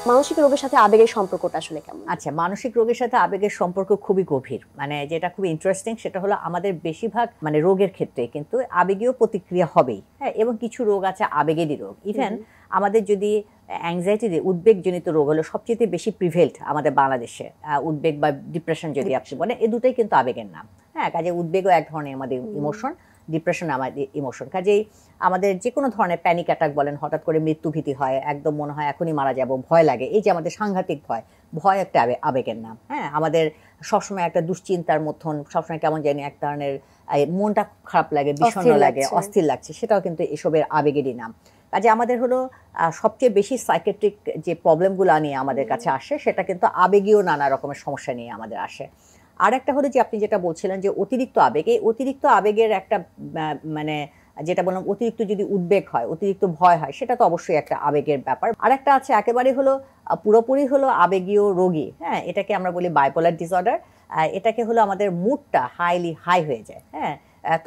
মানসিক রোগের সাথে আবেগের সম্পর্কটা আসলে কেমন? আচ্ছা, মানসিক রোগের সাথে আবেগের সম্পর্ক খুবই গভীর। মানে যেটা খুবই ইন্টারেস্টিং সেটা হলো আমাদের বেশিরভাগ মানে রোগের ক্ষেত্রে কিন্তু আবেগীয় প্রতিক্রিয়া হবেই, হ্যাঁ, এবং কিছু রোগ আছে আবেগেরই রোগ। ইভেন আমাদের যদি অ্যাংজাইটি উদ্বেগজনিত রোগ হলো সবচেয়ে বেশি প্রিভেলড আমাদের বাংলাদেশে, উদ্বেগ বা ডিপ্রেশন যদি আপনি বলেন, এই দুটোই কিন্তু আবেগের নাম। হ্যাঁ, কাজে উদ্বেগও এক ধরনের আমাদের ইমোশন, ডিপ্রেশন আমাদের ইমোশন। কাজেই আমাদের যে কোনো ধরনের প্যানিক অ্যাটাক বলেন, হঠাৎ করে মৃত্যুভীতি হয়, একদম মনে হয় এখনই মারা যাব, ভয় লাগে, এই যে আমাদের সাংঘাতিক ভয়, ভয় একটা আবেগের নাম। হ্যাঁ, আমাদের সবসময় একটা দুশ্চিন্তার মতন, সবসময় কেমন জানি এক ধরনের মনটা খারাপ লাগে, বিষণ্ণ লাগে, অস্থির লাগছে, সেটাও কিন্তু এসবের আবেগেরই নাম। কাজে আমাদের হলো সবচেয়ে বেশি সাইকেট্রিক যে প্রবলেমগুলো নিয়ে আমাদের কাছে আসে সেটা কিন্তু আবেগীয় নানা রকমের সমস্যা নিয়ে আমাদের আসে। আর একটা হলো যে আপনি যেটা বলছিলেন যে অতিরিক্ত আবেগ, এই অতিরিক্ত আবেগের একটা মানে যেটা বললাম, অতিরিক্ত যদি উদ্বেগ হয়, অতিরিক্ত ভয় হয়, সেটা তো অবশ্যই একটা আবেগের ব্যাপার। আর একটা আছে একেবারে হলো পুরোপুরি হলো আবেগীয় রোগী, হ্যাঁ, এটাকে আমরা বলি বাইপোলার ডিসঅর্ডার। এটাকে হলো আমাদের মুডটা হাইলি হাই হয়ে যায়। হ্যাঁ,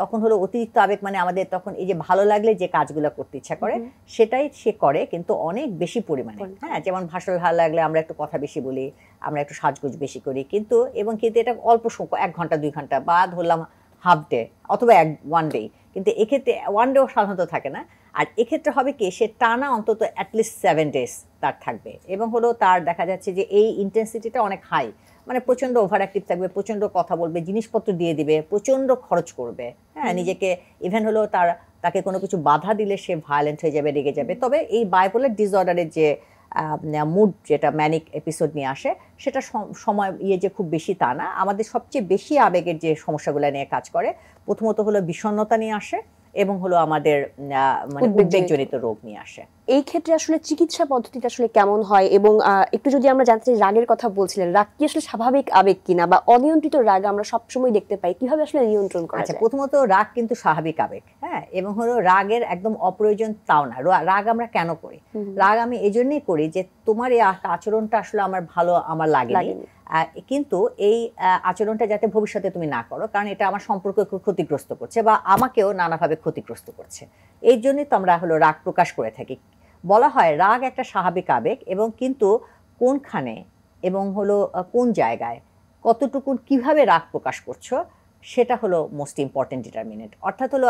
তখন হলো অতিরিক্ত আবেগ, মানে আমাদের তখন এই যে ভালো লাগলে যে কাজগুলো করতে ইচ্ছা করে সেটাই সে করে, কিন্তু অনেক বেশি পরিমাণে। হ্যাঁ, যেমন ভাষণ ভালো লাগলে আমরা একটু কথা বেশি বলি, আমরা একটু সাজগোজ বেশি করি, কিন্তু এটা অল্প সময়, 1 ঘন্টা 2 ঘন্টা বা ধরলাম হাফ ডে অথবা ওয়ান ডে, কিন্তু এক্ষেত্রে ওয়ান ডেও সাধারণত থাকে না। আর এক্ষেত্রে হবে কি, সে টানা অন্তত অ্যাটলিস্ট 7 ডেজ তার থাকবে, এবং হলো তার দেখা যাচ্ছে যে এই ইন্টেন্সিটিটা অনেক হাই, মানে প্রচণ্ড ওভার অ্যাক্টিভ থাকবে, প্রচণ্ড কথা বলবে, জিনিসপত্র দিয়ে দিবে, প্রচণ্ড খরচ করবে। হ্যাঁ, নিজেকে ইভেন হলো তাকে কোনো কিছু বাধা দিলে সে ভায়োলেন্ট হয়ে যাবে, রেগে যাবে। তবে এই বাইপোলার ডিসঅর্ডারের যে মুড, যেটা ম্যানিক এপিসোড নিয়ে আসে, সেটা সময় যে খুব বেশি তা না। আমাদের সবচেয়ে বেশি আবেগের যে সমস্যাগুলো নিয়ে কাজ করে, প্রথমত হলো বিষণ্ণতা নিয়ে আসে, এবং হলো আমাদের মানে উদ্বেগজনিত রোগ নিয়ে আসে। এই ক্ষেত্রে আসলে চিকিৎসা পদ্ধতিটা আসলে কেমন হয়? এবং একটু যদি আমরা জানতে চাই, রাগের কথা বলছিলেন, রাগ কি আসলে স্বাভাবিক আবেগ কিনা, বা অনিয়ন্ত্রিত রাগ আমরা সবসময় দেখতে পাই, কিভাবে আসলে নিয়ন্ত্রণ করা যায়? আচ্ছা, প্রথমত রাগ কিন্তু স্বাভাবিক আবেগ, হ্যাঁ, এবং হলো রাগের একদম অপ্রয়োজন তাও না। রাগ আমরা কেন করি? রাগ আমি এজন্যই করি যে তোমার এই আচরণটা আসলে আমার লাগেনি, কিন্তু এই আচরণটা যাতে ভবিষ্যতে তুমি না করো, কারণ এটা আমার সম্পর্ককে ক্ষতিগ্রস্ত করছে বা আমাকেও নানাভাবে ক্ষতিগ্রস্ত করছে। এই জন্যই তো আমরা হলো রাগ প্রকাশ করে থাকি। বলা হয় রাগ একটা স্বাভাবিক আবেগ, এবং কিন্তু কোনখানে এবং হলো কোন জায়গায় কতটুকু কিভাবে রাগ প্রকাশ করছো সেটা হলো মোস্ট ইম্পর্টেন্ট ডিটারমিনেন্ট। অর্থাৎ হলো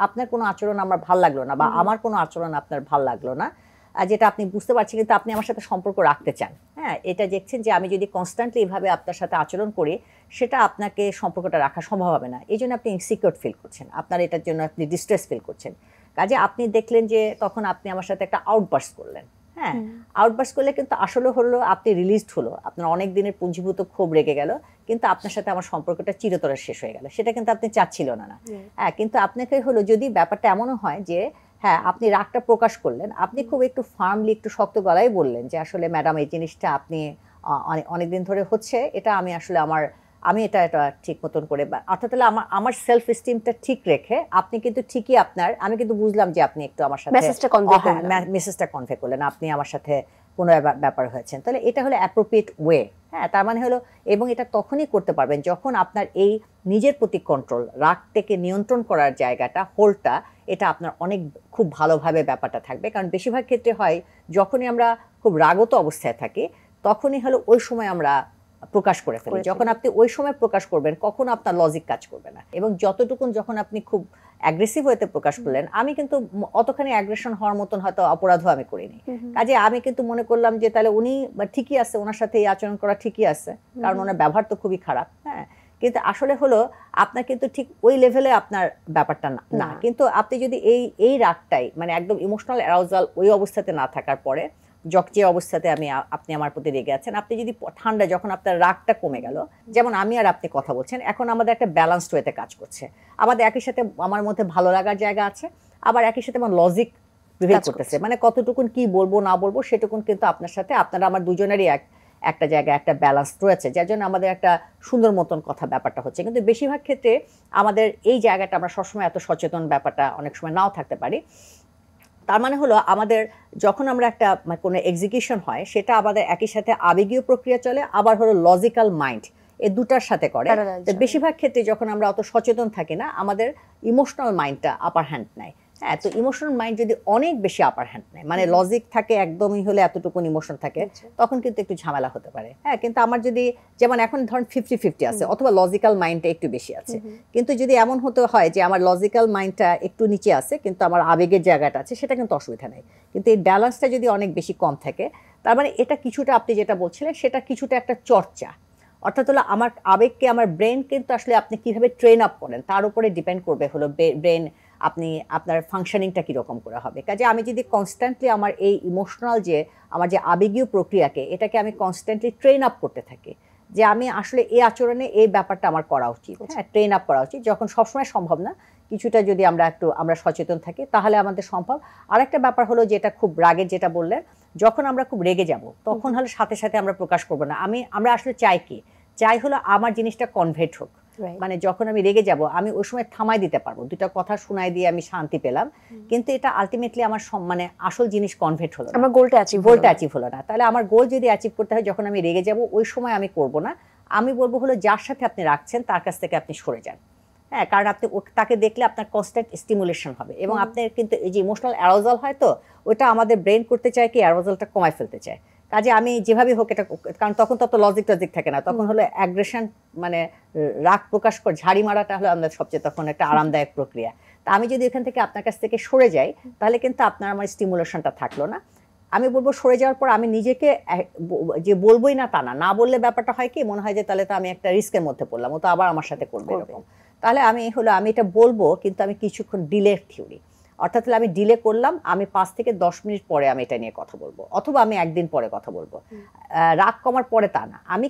আপনার কোনো আচরণ আমার ভাল লাগলো না, বা আমার কোনো আচরণ আপনার ভাল লাগলো না, যেটা আপনি বুঝতে পারছেন, কিন্তু আপনি আমার সাথে সম্পর্ক রাখতে চান। হ্যাঁ, এটা দেখছেন যে আমি যদি কনস্ট্যান্টলি এইভাবে আপনার সাথে আচরণ করি, সেটা আপনাকে সম্পর্কটা রাখা সম্ভব হবে না। এই জন্য আপনি ইনসিকিউর ফিল করছেন, আপনার এটার জন্য আপনি ডিস্ট্রেস ফিল করছেন। কাজে আপনি দেখলেন যে তখন আপনি আমার সাথে একটা আউটবার্স্ট করলেন। হ্যাঁ, আউটবার্স্ট করলে কিন্তু আসলে হলো আপনি রিলিজড হলো, আপনার অনেক দিনের পুঞ্জীভূত ক্ষোভ রেগে গেল, কিন্তু আপনার সাথে আমার সম্পর্কটা চিরতরে শেষ হয়ে গেল। সেটা কিন্তু আপনি চাচ্ছিলেন না। হ্যাঁ, কিন্তু আপনাকে হলো যদি ব্যাপারটা এমনও হয় যে হ্যাঁ, আপনি রাগটা প্রকাশ করলেন, আপনি খুব একটু ফার্মলি, একটু শক্ত গলায় বললেন যে আসলে ম্যাডাম, এই জিনিসটা আপনি অনেকদিন ধরে হচ্ছে, এটা আমি আসলে আমি এটা ঠিক মতন করে, অর্থাৎ আমার সেলফ এস্টিমটা ঠিক রেখে আপনি কিন্তু ঠিকই আমি কিন্তু বুঝলাম যে আপনি একটু আমার সাথে মেসেজটা কনভে করলেন, আপনি আমার সাথে কোনো ব্যাপার হয়েছেন, তাহলে এটা হলো অ্যাপ্রোপ্রিয়েট ওয়ে। হ্যাঁ, তার মানে হলো, এবং এটা তখনই করতে পারবেন যখন আপনার এই নিজের প্রতি কন্ট্রোল, রাগটাকে নিয়ন্ত্রণ করার জায়গাটা, হোল্ডটা, এটা আপনার খুব ভালোভাবে ব্যাপারটা থাকবে। কারণ বেশিরভাগ ক্ষেত্রে হয় যখনই আমরা খুব রাগত অবস্থায় থাকি, তখনই হলো ওই সময় আমরা প্রকাশ করে ফেলি। যখন আপনি ওই সময় প্রকাশ করবেন, কখনো আপনার লজিক কাজ করবে না। এবং যখন আপনি খুব অ্যাগ্রেসিভ হইতে প্রকাশ করলেন, আমি কিন্তু অতখানি অ্যাগ্রেশন হওয়ার মতন হয়তো অপরাধও আমি করিনি। কাজে আমি কিন্তু মনে করলাম যে তাহলে উনি ঠিকই আছে, ওনার সাথে এই আচরণ করা ঠিকই আছে, কারণ ওনার ব্যবহার তো খুবই খারাপ। হ্যাঁ, কিন্তু আসলে হলো আপনার কিন্তু ঠিক ওই লেভেলে আপনার ব্যাপারটা না। কিন্তু আপনি যদি এই রাগটাই, মানে একদম ইমোশনাল অ্যারাউজাল ওই অবস্থাতে না থাকার পরে, যে অবস্থাতে আপনি আমার প্রতি রেগে আছেন, আপনি যদি ঠান্ডা, যখন আপনার রাগটা কমে গেল, যেমন আমি আর আপনি কথা বলছেন, এখন আমাদের একটা ব্যালেন্সড ওয়েতে কাজ করছে, আমাদের একই সাথে আমার মধ্যে ভালো লাগার জায়গা আছে, আবার একই সাথে আমার লজিক প্রিভেল করতেছে, মানে কতটুকুন কি বলবো না বলবো সেটুকুন কিন্তু আপনার সাথে, আপনারা আমার দুজনেরই একটা জায়গায় একটা ব্যালেন্স রয়েছে, যার জন্য আমাদের একটা সুন্দর মতন কথা ব্যাপারটা হচ্ছে। কিন্তু বেশিরভাগ ক্ষেত্রে আমাদের এই জায়গাটা, আমরা সবসময় এত সচেতন ব্যাপারটা অনেক সময় নাও থাকতে পারি। তার মানে হলো আমাদের যখন আমরা একটা কোনো এক্সিকিউশন হয়, সেটা আমাদের একই সাথে আবেগীয় প্রক্রিয়া চলে, আবার হলো লজিক্যাল মাইন্ড, এই দুটার সাথে করে। বেশিরভাগ ক্ষেত্রে যখন আমরা অত সচেতন থাকি না, আমাদের ইমোশনাল মাইন্ডটা আপার হ্যান্ড নেয়। হ্যাঁ, তো ইমোশনাল মাইন্ড যদি অনেক বেশি আপার হ্যান্ড নেয়, মানে লজিক থাকে একদমই হলে এতটুকু ইমোশন থাকে, তখন কিন্তু একটু ঝামেলা হতে পারে। হ্যাঁ, কিন্তু আমার যদি যেমন এখন ধরুন 50-50 আছে, অথবা লজিক্যাল মাইন্ডটা একটু বেশি আছে, কিন্তু যদি এমন হতে হয় যে আমার লজিক্যাল মাইন্ডটা একটু নিচে আছে কিন্তু আমার আবেগের জায়গাটা আছে, সেটা কিন্তু অসুবিধা নেই। কিন্তু এই ব্যালেন্সটা যদি অনেক বেশি কম থাকে, তার মানে এটা কিছুটা আপনি যেটা বলছিলেন সেটা কিছুটা একটা চর্চা, অর্থাৎ হলো আমার আবেগকে, আমার ব্রেন কিন্তু আসলে আপনি কিভাবে ট্রেন আপ করেন তার উপরে ডিপেন্ড করবে হলো ব্রেন আপনি আপনার ফাংশনিংটা কীরকম করে হবে। কাজে আমি যদি কনস্ট্যান্টলি আমার এই ইমোশনাল যে আমার যে আবেগীয় প্রক্রিয়াকে, এটাকে আমি কনস্ট্যান্টলি ট্রেন আপ করতে থাকি যে আমি আসলে এই আচরণে এই ব্যাপারটা আমার করা উচিত, হ্যাঁ, ট্রেন আপ করা উচিত। যখন সবসময় সম্ভব না, কিছুটা যদি আমরা সচেতন থাকি তাহলে আমাদের সম্ভব। আরেকটা ব্যাপার হলো যেটা খুব রাগের, যেটা বললেন, যখন আমরা খুব রেগে যাব তখন হলে সাথে সাথে আমরা প্রকাশ করবো না। আমরা আসলে চাই হলো আমার জিনিসটা কনভার্ট হোক, মানে যখন আমি রেগে যাব আমি ওই সময় থামাই দিতে পারবো, দুটা কথা শোনাই দিয়ে আমি শান্তি পেলাম, কিন্তু এটা আলটিমেটলি আমার মানে আসল জিনিস কনভার্ট হলো না, আমার গোলটা অ্যাচিভ হলো না। তাহলে আমার গোল যদি অ্যাচিভ করতে হয়, যখন আমি রেগে যাব ওই সময় আমি করব না, আমি বলবো হলো যার সাথে আপনি রাখছেন তার কাছ থেকে আপনি সরে যান। হ্যাঁ, কারণ আপনি তাকে দেখলে আপনার কনস্ট্যান্ট স্টিমুলেশন হবে, এবং আপনার কিন্তু এই যে ইমোশনাল অ্যারোজাল হয়, তো ওইটা আমাদের ব্রেন করতে চায় কি, অ্যারোজালটা কমায় ফেলতে চায়। কাজে আমি যেভাবে হোক এটা, কারণ তখন তো লজিক থাকে না, তখন হলো অ্যাগ্রেশন, মানে রাগ প্রকাশ করে ঝাড়ি মারাটা হলো আমাদের সবচেয়ে তখন একটা আরামদায়ক প্রক্রিয়া। তা আমি যদি এখান থেকে আপনার কাছ থেকে সরে যাই, তাহলে কিন্তু আপনার আমার স্টিমুলেশনটা থাকলো না। আমি বলবো সরে যাওয়ার পর আমি নিজেকে যে বলবোই না তা না বললে ব্যাপারটা হয় কি, মনে হয় যে তাহলে তো আমি একটা রিস্কের মধ্যে পড়লাম, ও তো আবার আমার সাথে করবে এরকম। তাহলে আমি এটা বলবো, কিন্তু আমি কিছুক্ষণ ডিলে থিওরি, অর্থাৎ আমি ডিলে করলাম, আমি 5 থেকে 10 মিনিট পরে আমি এটা নিয়ে কথা বলবো, অথবা আমি একদিন পরে কথা বলবো। রাগ কমার পরে তা না, আমি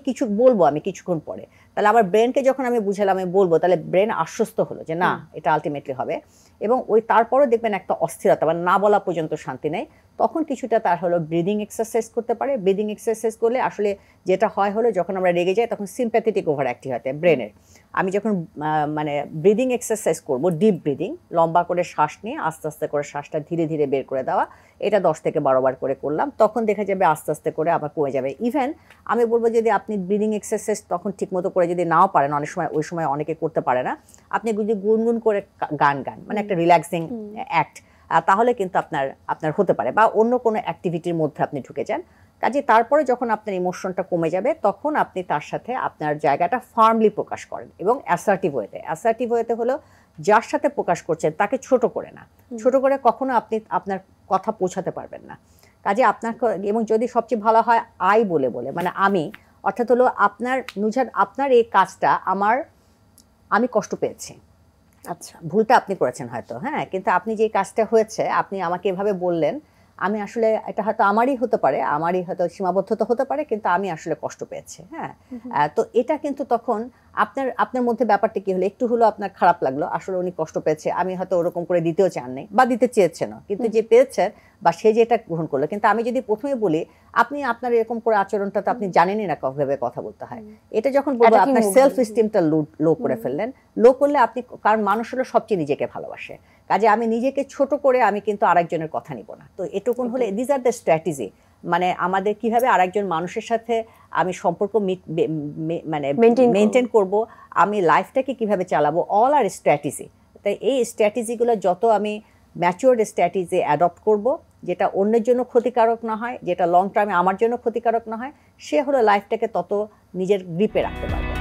কিছুক্ষণ পরে। তাহলে আমার ব্রেনকে যখন আমি বুঝালাম আমি বলবো, তাহলে ব্রেন আশ্বস্ত হলো যে না, এটা আলটিমেটলি হবে। এবং ওই তারপরও দেখবেন একটা অস্থিরতা, মানে না বলা পর্যন্ত শান্তি নেই, তখন কিছুটা তার হলো ব্রিদিং এক্সারসাইজ করতে পারে। ব্রিদিং এক্সারসাইজ করলে আসলে যেটা হয় হলো, যখন আমরা রেগে যাই তখন সিম্প্যাথেটিক ওভার অ্যাক্টিভ হয় ব্রেনের। আমি যখন মানে ব্রিদিং এক্সারসাইজ করব, ডিপ ব্রিদিং, লম্বা করে শ্বাস নিয়ে আস্তে আস্তে করে শ্বাসটা ধীরে ধীরে বের করে দেওয়া, এটা 10 থেকে 12 বার করে করলাম, তখন দেখা যাবে আস্তে আস্তে করে আবার কমে যাবে। ইভেন আমি বলবো যদি আপনি ব্রিদিং এক্সারসাইজ তখন ঠিকমতো করে যদি নাও পারেন, অনেক সময় ওই সময় অনেকে করতে পারে না, আপনি যদি গুনগুন করে গান মানে একটা রিল্যাক্সিং অ্যাক্ট, তাহলে কিন্তু আপনার হতে পারে, বা অন্য কোনো অ্যাক্টিভিটির মধ্যে আপনি ঢুকে যান। কাজে তারপরে যখন আপনার ইমোশনটা কমে যাবে, তখন আপনি তার সাথে আপনার জায়গাটা ফার্মলি প্রকাশ করেন, এবং অ্যাসার্টিভ ওয়েতে হলো যার সাথে প্রকাশ করছেন তাকে ছোট করে না, ছোট করে কখনো আপনি আপনার কথা পৌঁছাতে পারবেন না। কাজে আপনার, এবং যদি সবচেয়ে ভালো হয় আই বলে মানে আমি, অর্থাৎ হলো আপনার এই কাজটা আমি কষ্ট পেয়েছি, আচ্ছা ভুলটা আপনি করেছেন হয়তো, হ্যাঁ, কিন্তু আপনি যে কাজটা হয়েছে আপনি আমাকে এভাবে বললেন, আমি আসলে এটা হয়তো আমারই হতে পারে, আমারই হয়তো সীমাবদ্ধতা হতে পারে, কিন্তু আমি আসলে কষ্ট পেয়েছি। হ্যাঁ, তো এটা কিন্তু তখন আপনার মধ্যে ব্যাপারটা কি হলো, একটু হলো আপনার খারাপ লাগলো, আসলে উনি কষ্ট পেয়েছে, আমি হয়তো ওরকম করে দিতেও চাননি বা দিতে চেয়েছেন, কিন্তু যে পেয়েছেন বা সে যেটা গ্রহণ করলো। কিন্তু আমি যদি প্রথমে বলি আপনি আপনার এরকম করে আচরণটা তো আপনি জানেনই না কিভাবে কথা বলতে হয়, এটা যখন বলবো আপনার সেলফ এস্টিমটা লো করে ফেললেন। লো করলে আপনি, কারণ মানুষ হলো সবচেয়ে নিজেকে ভালোবাসে, কাজে আমি নিজেকে ছোট করে আমি কিন্তু আরেকজনের কথা নিব না। তো এটুকুন হলে দিস আর দ্য স্ট্র্যাটেজি, মানে আমাদের কিভাবে আরেকজন মানুষের সাথে আমি সম্পর্ক মানে মেনটেন করব, আমি লাইফটাকে কিভাবে চালাবো, অল আর স্ট্র্যাটেজি। তাই এই স্ট্র্যাটেজিগুলো যত আমি ম্যাচিওর স্ট্র্যাটেজি অ্যাডপ্ট করব, যেটা অন্যের জন্য ক্ষতিকারক না হয়, যেটা লং টার্মে আমার জন্য ক্ষতিকারক না হয়, সে হলো লাইফটাকে তত নিজের গ্রিপে রাখতে পারবে।